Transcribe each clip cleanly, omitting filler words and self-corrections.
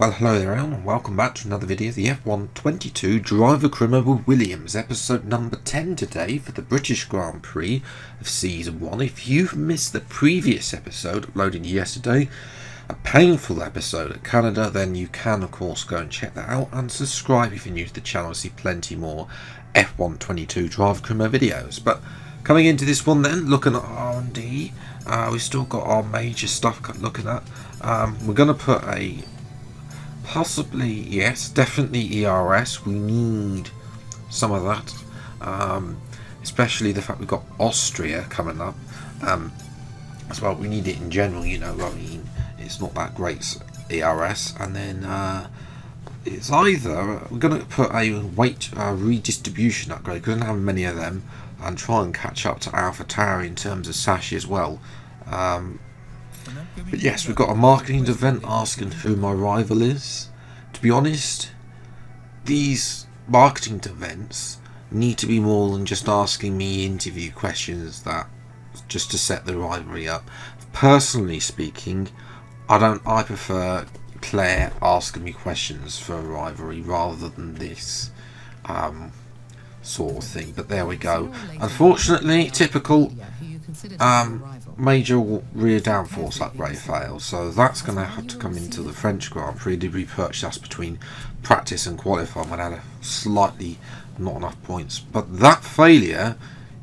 Well, hello there everyone, and welcome back to another video, the F1 Driver Criminal Williams, episode number 10 today for the British Grand Prix of Season 1. If you've missed the previous episode uploaded yesterday, a painful episode at Canada, then you can of course go and check that out and subscribe if you're new to the channel to see plenty more F1 Driver Criminal videos. But coming into this one then, looking at R&D, we've still got our major stuff looking at. We're going to put a possibly, yes, definitely ERS. We need some of that, especially the fact we've got Austria coming up as well. We need it in general, you know. I mean, it's not that great ERS. And then it's either we're going to put a weight redistribution upgrade because we don't have many of them, and try and catch up to AlphaTauri in terms of Sashi as well. But yes, we've got a marketing event asking who my rival is. To be honest, these marketing events need to be more than just asking me interview questions that just to set the rivalry up. Personally speaking, I prefer Claire asking me questions for a rivalry rather than this sort of thing. But there we go. Unfortunately, typical major rear downforce upgrade fails, so that's going to have to come into the French Grand Prix. Did we purchase between practice and qualifying? We had a slightly not enough points, but that failure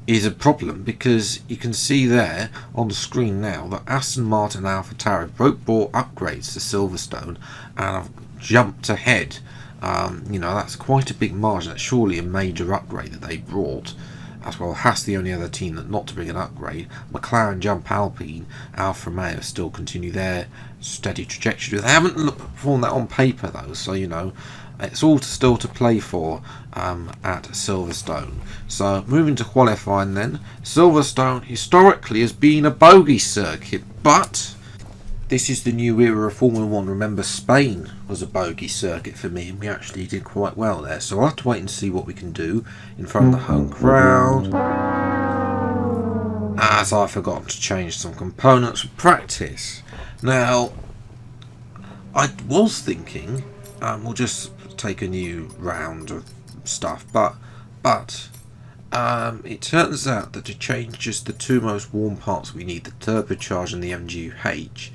is a problem because you can see there on the screen now that Aston Martin and AlphaTauri both bought upgrades to Silverstone and have jumped ahead. You know, that's quite a big margin. That's surely a major upgrade that they brought. As well, Haas the only other team that not to bring an upgrade. McLaren jump Alpine, Alfa Romeo still continue their steady trajectory. They haven't performed that on paper though, so you know it's all still to play for at Silverstone. So moving to qualifying then, Silverstone historically has been a bogey circuit, but this is the new era of Formula 1. Remember, Spain was a bogey circuit for me, and we actually did quite well there. So I'll have to wait and see what we can do in front of the home crowd, as I forgot to change some components for practice. Now, I was thinking we'll just take a new round of stuff, but it turns out that to change just the two most warm parts we need, the turbocharger and the MGU-H,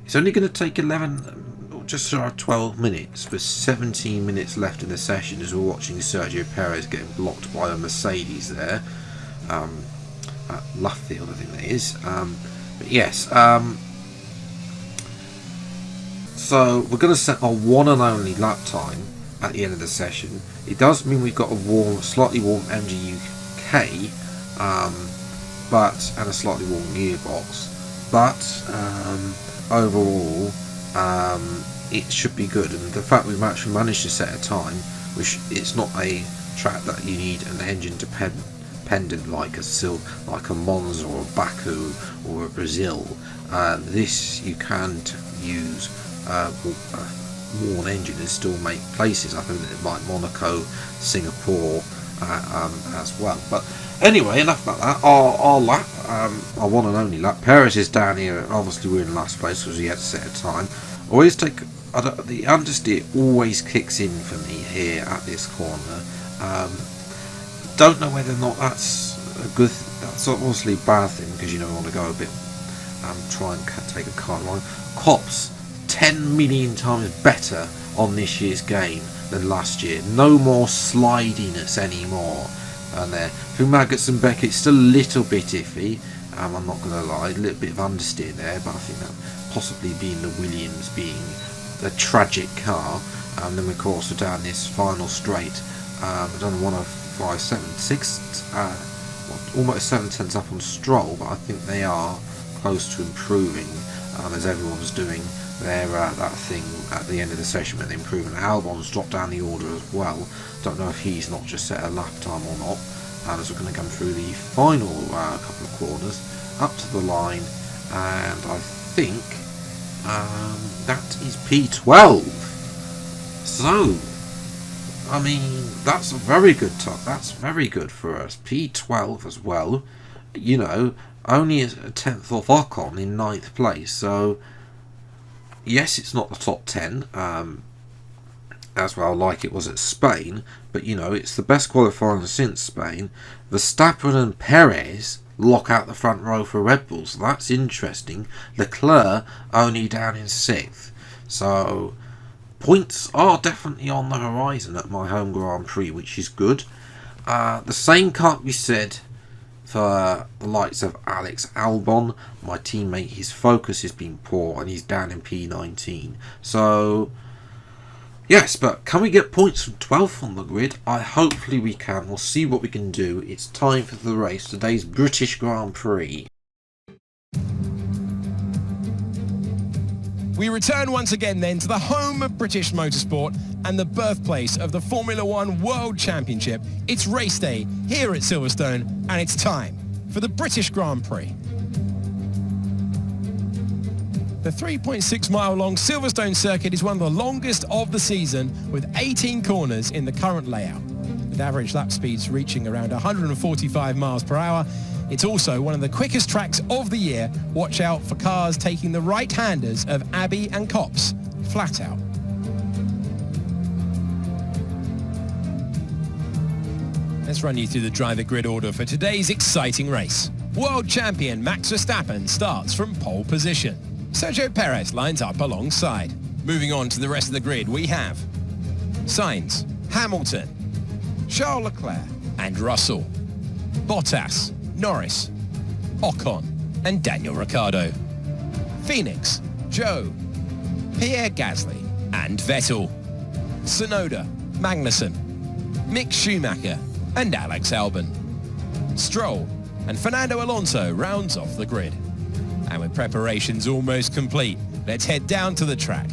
it's only going to take 11, just shy of 12 minutes, with 17 minutes left in the session as we're watching Sergio Perez getting blocked by a Mercedes there. At Luffield, I think that is. But yes, so we're going to set our one and only lap time at the end of the session. It does mean we've got a slightly warm MGU-K, and a slightly warm gearbox, but overall it should be good. And the fact we've actually managed to set a time, which it's not a track that you need an engine dependent like a Monza or a Baku or a Brazil. This you can use a worn engine and still make places. I think like Monaco, Singapore as well. But anyway, enough about that. Our lap, our one and only lap. Perez is down here. Obviously, we're in last place because he had to set a time. Always take the understeer. Always kicks in for me here at this corner. Don't know whether or not that's a good. That's obviously a bad thing because you know we want to go a bit. Try and take a car line. Cops 10 million times better on this year's game than last year. No more slidiness anymore. And there, through Maggots and Beckett, still a little bit iffy. I'm not going to lie, a little bit of understeer there, but I think that possibly being the Williams being the tragic car. And then of course we're down this final straight. I've done 105.76, almost 7 tenths up on Stroll, but I think they are close to improving as everyone's doing their that thing at the end of the session with the improvement. Albon's dropped down the order as well. Don't know if he's not just set a lap time or not. As we're going to come through the final couple of corners up to the line, and I think that is P12. So, I mean, that's a very good top. That's very good for us. P12 as well. You know, only a tenth off Ocon in 9th place. So yes, it's not the top 10, as well like it was at Spain, but you know, it's the best qualifying since Spain. Verstappen and Perez lock out the front row for Red Bull, so that's interesting. Leclerc only down in 6th. So points are definitely on the horizon at my home Grand Prix, which is good. The same can't be said for the likes of Alex Albon. My teammate, his focus has been poor and he's down in P19. So yes, but can we get points from 12th on the grid? Hopefully we can. We'll see what we can do. It's time for the race. Today's British Grand Prix. We return once again then to the home of British motorsport and the birthplace of the Formula One World Championship. It's race day here at Silverstone and it's time for the British Grand Prix. The 3.6 mile long Silverstone circuit is one of the longest of the season with 18 corners in the current layout. With average lap speeds reaching around 145 miles per hour, it's also one of the quickest tracks of the year. Watch out for cars taking the right-handers of Abbey and Copse flat out. Let's run you through the driver grid order for today's exciting race. World champion Max Verstappen starts from pole position. Sergio Perez lines up alongside. Moving on to the rest of the grid, we have Sainz, Hamilton, Charles Leclerc and Russell, Bottas, Norris, Ocon and Daniel Ricciardo, Phoenix, Joe, Pierre Gasly and Vettel, Tsunoda, Magnussen, Mick Schumacher and Alex Albon, Stroll and Fernando Alonso rounds off the grid. And with preparations almost complete, let's head down to the track.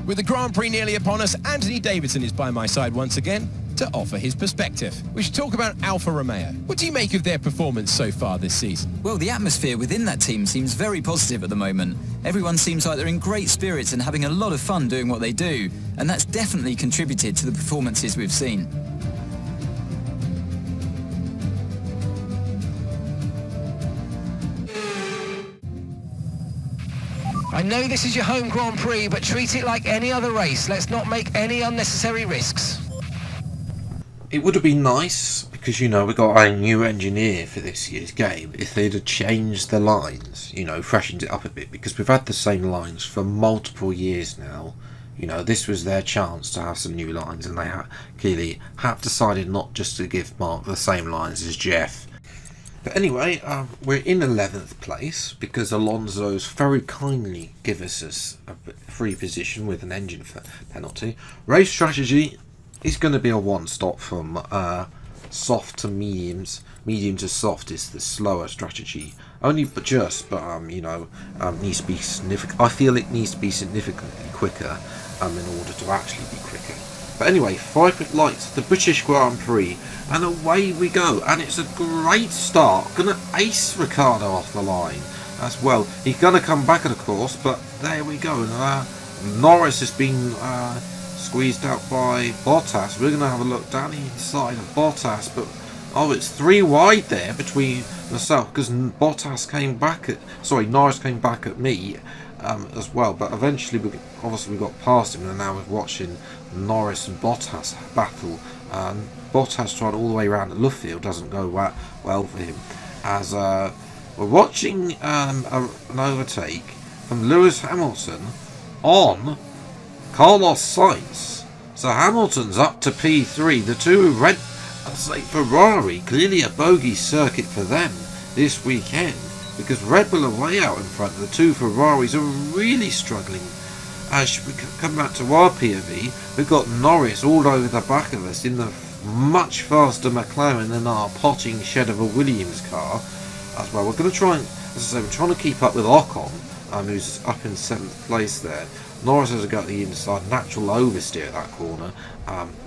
With the Grand Prix nearly upon us, Anthony Davidson is by my side once again to offer his perspective. We should talk about Alfa Romeo. What do you make of their performance so far this season? Well, the atmosphere within that team seems very positive at the moment. Everyone seems like they're in great spirits and having a lot of fun doing what they do, and that's definitely contributed to the performances we've seen. I know this is your home Grand Prix, but treat it like any other race. Let's not make any unnecessary risks. It would have been nice, because you know we got a new engineer for this year's game, if they'd have changed the lines, you know, freshened it up a bit, because we've had the same lines for multiple years now. You know, this was their chance to have some new lines, and they clearly have decided not just to give Mark the same lines as Jeff. But anyway, we're in 11th place because Alonso's very kindly given us a free position with an engine penalty. Race strategy is going to be a one-stop from soft to mediums. Medium to soft is the slower strategy. Only but you know, needs to be significant. I feel it needs to be significantly quicker in order to actually be quicker. But anyway, 5 minute lights, the British Grand Prix, and away we go. And it's a great start. Gonna ace Ricciardo off the line as well. He's gonna come back, of course, but there we go. Norris has been squeezed out by Bottas. We're gonna have a look down the inside of Bottas, but oh, it's 3 wide there between myself because Norris came back at me. As well, but eventually we got past him, and now we're watching Norris and Bottas battle. Bottas tried all the way around the Luffield, doesn't go well for him, as we're watching an overtake from Lewis Hamilton on Carlos Sainz. So Hamilton's up to P3. The two Ferrari, clearly a bogey circuit for them this weekend, because Red Bull are way out in front. The two Ferraris are really struggling. As we come back to our POV, we've got Norris all over the back of us in the much faster McLaren than our potting shed of a Williams car as well. We're going to try and, as I say, we're trying to keep up with Ocon, who's up in 7th place there. Norris has got the inside. Natural oversteer at that corner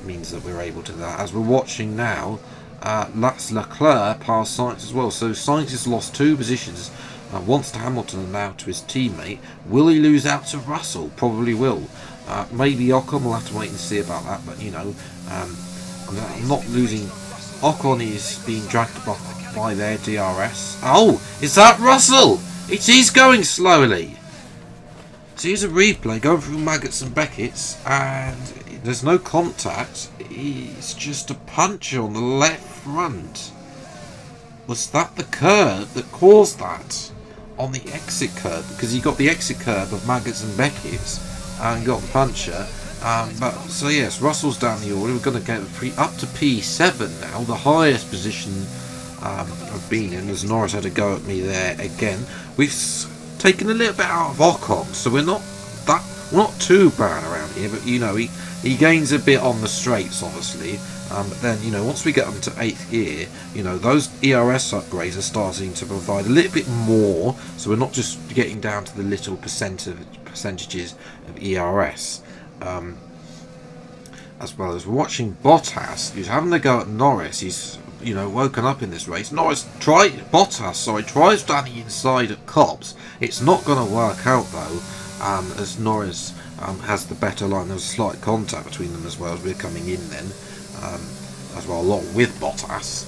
means that we're able to that. As we're watching now, that's Leclerc past Sainz as well. So Sainz has lost 2 positions, once to Hamilton and now to his teammate. Will he lose out to Russell? Probably will. Maybe Ocon, we'll have to wait and see about that. But you know, I'm not losing. Ocon is being dragged by their DRS. Oh, is that Russell? It is going slowly. So here's a replay going through Maggots and Beckett's, and there's no contact. He's just a puncher on the left front. Was that the curb that caused that on the exit curb? Because he got the exit curb of Maggots and Beckett's and got the puncher. So yes, Russell's down the order. We're going to get up to P7 now, the highest position I've been in, as Norris had a go at me there again. We've taken a little bit out of Ocon, so we're not too bad around here. But you know, he gains a bit on the straights, obviously. But then, you know, once we get up to 8th gear, you know, those ERS upgrades are starting to provide a little bit more, so we're not just getting down to the little percentages of ERS. As well as we're watching Bottas, who's having a go at Norris. He's, you know, woken up in this race. Bottas tries down the inside at Cobbs. It's not going to work out though, as Norris has the better line. There was slight contact between them as well as we're coming in then, as well, along with Bottas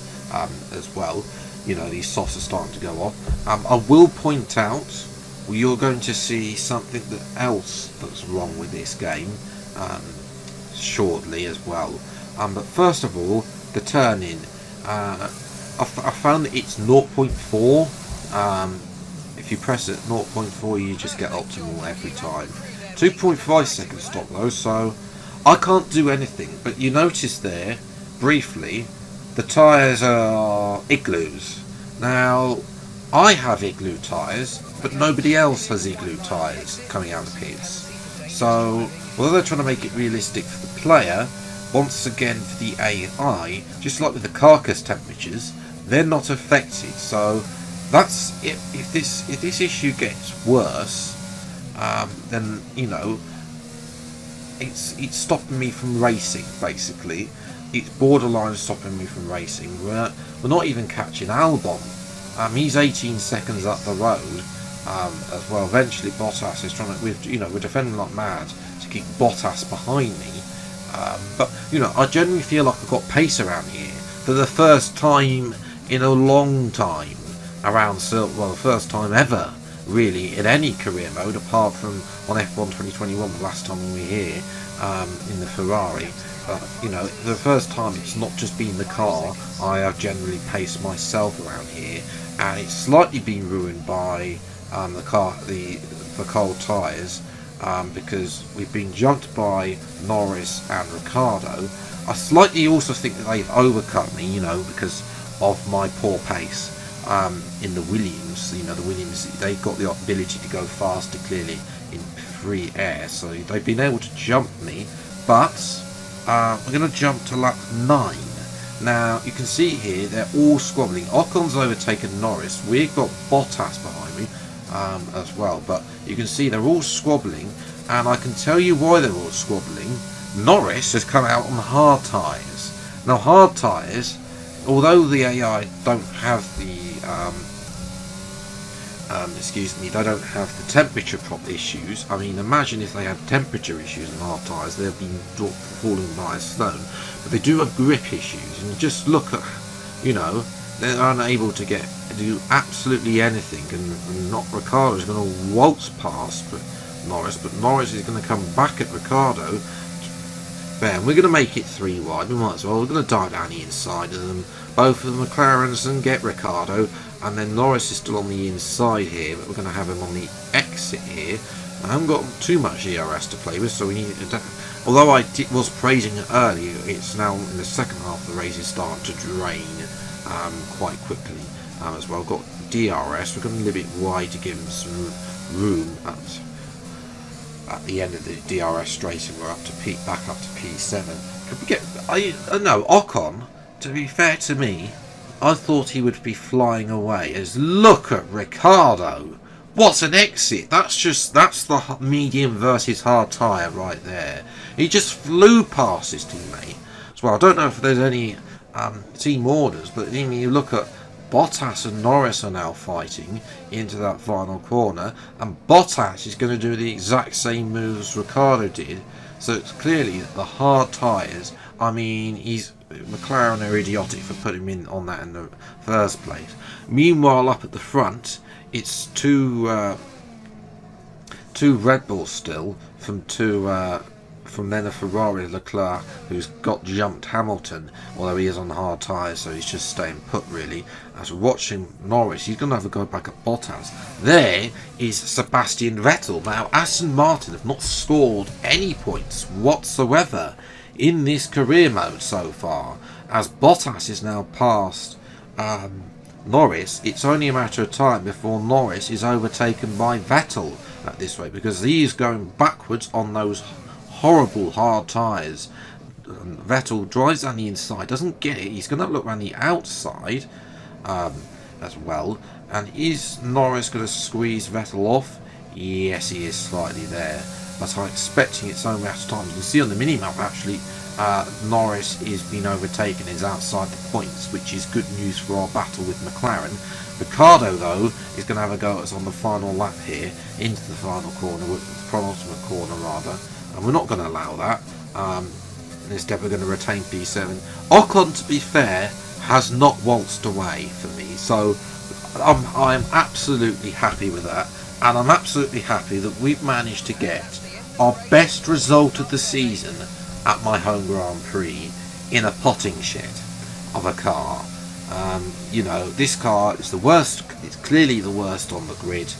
as well. You know, these softs are starting to go off. I will point out, you're going to see something else that's wrong with this game shortly as well. But first of all, the turn in. I found that it's 0.4. If you press it 0.4, you just get optimal every time. 2.5 second stop though, so I can't do anything. But you notice there, briefly, the tyres are igloos. Now, I have igloo tyres, but nobody else has igloo tyres coming out of the pits. So, although they're trying to make it realistic for the player, once again for the AI, just like with the carcass temperatures, they're not affected. So that's if this issue gets worse, then you know it's stopping me from racing. Basically, it's borderline stopping me from racing. We're not even catching Albon. He's 18 seconds up the road as well. Eventually, Bottas is trying to. We're defending like mad to keep Bottas behind me. But you know, I genuinely feel like I've got pace around here for the first time in a long time around the first time ever really in any career mode, apart from on F1 2021, the last time we were here in the Ferrari. But you know, the first time it's not just been the car. I have generally paced myself around here, and it's slightly been ruined by the cold tyres. Because we've been jumped by Norris and Ricciardo. I slightly also think that they've overcut me, you know, because of my poor pace in the Williams. You know, the Williams, they've got the ability to go faster clearly in free air, so they've been able to jump me. But we're going to jump to lap 9. Now, you can see here, they're all squabbling. Ocon's overtaken Norris. We've got Bottas behind me. As well, but you can see they're all squabbling, and I can tell you why they're all squabbling. Norris has come out on hard tyres. Now, hard tyres, although the AI don't have the they don't have the temperature issues. I mean, imagine if they had temperature issues in hard tyres, they'd be falling by a stone. But they do have grip issues, and just look at, you know, they're unable to do absolutely anything, and not Ricciardo's going to waltz past Norris, but Norris is going to come back at Ricciardo. Bam, we're going to make it 3 wide. We might as well. We're going to dive down the inside of them, both of the McLarens, and get Ricciardo. And then Norris is still on the inside here, but we're going to have him on the exit here. I haven't got too much ERS to play with, so we need to. Although I was praising it earlier, it's now in the second half of the race is starting to drain quite quickly as well. Got DRS. We're going a little bit wide to give him some room at the end of the DRS straight, and we're up to back up to P7. Could we get? No, Ocon. To be fair to me, I thought he would be flying away. As look at Ricciardo. What an exit! That's the medium versus hard tyre right there. He just flew past his teammate. So I don't know if there's any team orders, but then you look at Bottas and Norris are now fighting into that final corner, and Bottas is going to do the exact same moves Ricciardo did. So it's clearly the hard tyres. I mean, McLaren are idiotic for putting him in on that in the first place. Meanwhile, up at the front, it's two 2 Red Bulls still from then a Ferrari Leclerc, who's got jumped Hamilton, although he is on hard tyres, so he's just staying put really. As we're watching Norris, he's going to have a go back at Bottas. There is Sebastian Vettel. Now, Aston Martin have not scored any points whatsoever in this career mode so far. As Bottas is now past Norris, it's only a matter of time before Norris is overtaken by Vettel at this rate, because he is going backwards on those horrible hard tyres. Vettel drives on the inside, doesn't get it. He's going to look around the outside as well. And is Norris going to squeeze Vettel off? Yes, he is slightly there, but I'm expecting it's only a matter of time. You can see on the mini-map actually Norris is being overtaken, is outside the points, which is good news for our battle with McLaren. Ricardo though is going to have a go at us on the final lap here, into the final corner, the penultimate corner rather. And we're not going to allow that. Instead we're going to retain P7. Ocon, to be fair, has not waltzed away for me, so I'm absolutely happy with that, and I'm absolutely happy that we've managed to get our best result of the season at my home Grand Prix in a potting shed of a car. You know, this car is the worst. It's clearly the worst on the grid,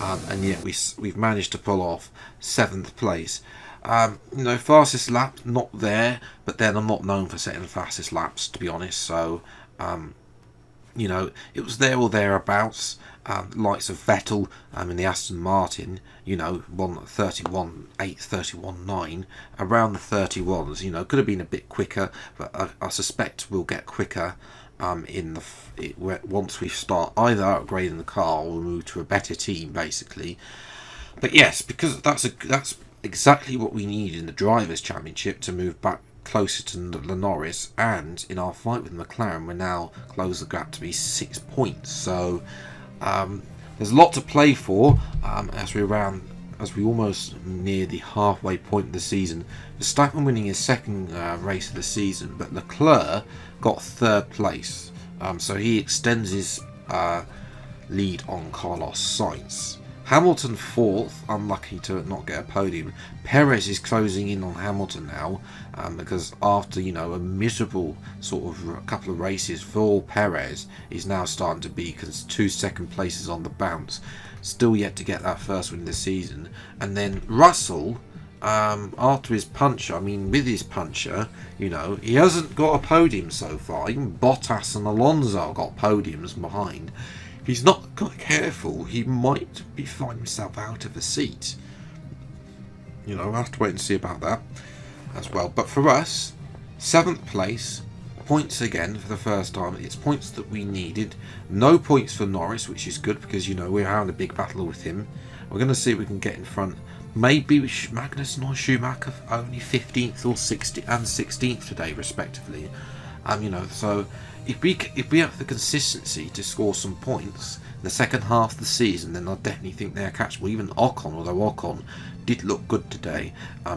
and yet we've managed to pull off 7th place. You know, fastest lap, not there, but then I'm not known for setting the fastest laps, to be honest, so, you know, it was there or thereabouts. Likes of Vettel in the Aston Martin, you know, 31.8, 31.9, around the 31s, you know, could have been a bit quicker, but I suspect we'll get quicker once we start either upgrading the car or move to a better team, basically. But yes, because that's exactly what we need in the Drivers' Championship to move back closer to the Norris, and in our fight with McLaren we're now closed the gap to be 6 points, so there's a lot to play for as we almost near the halfway point of the season. Verstappen winning his 2nd race of the season, but Leclerc got 3rd place, so he extends his lead on Carlos Sainz. Hamilton 4th, unlucky to not get a podium. Perez is closing in on Hamilton now, because after, you know, a miserable sort of couple of races for Perez, he's now starting to be 2 2nd places on the bounce. Still yet to get that first win this season. And then Russell, after his puncher, I mean with his puncher, you know, he hasn't got a podium so far. Even Bottas and Alonso got podiums behind. If he's not got careful, he might be finding himself out of a seat. You know, we'll have to wait and see about that as well. But for us, 7th place, points again for the first time. It's points that we needed. No points for Norris, which is good because, you know, we're having a big battle with him. We're going to see if we can get in front. Maybe Magnussen or Schumacher only 15th or 16th today, respectively. You know, so if we have the consistency to score some points in the second half of the season, then I definitely think they're catchable. Even Ocon, although Ocon did look good today,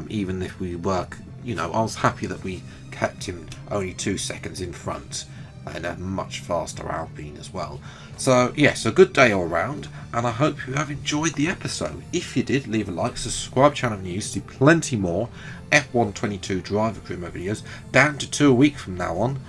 even if we were, you know, I was happy that we kept him only 2 seconds in front and a much faster Alpine as well. So yes, a good day all round, and I hope you have enjoyed the episode. If you did, leave a like, subscribe to channel news, see plenty more F1 22 driver career mode videos, down to 2 a week from now on,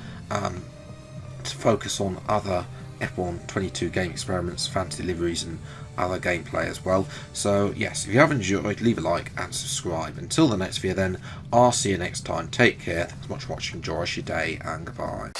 to focus on other F1 22 game experiments, fantasy deliveries and other gameplay as well. So yes, if you have enjoyed, leave a like and subscribe. Until the next video then, I'll see you next time. Take care, thanks so much for watching, enjoy your day, and goodbye.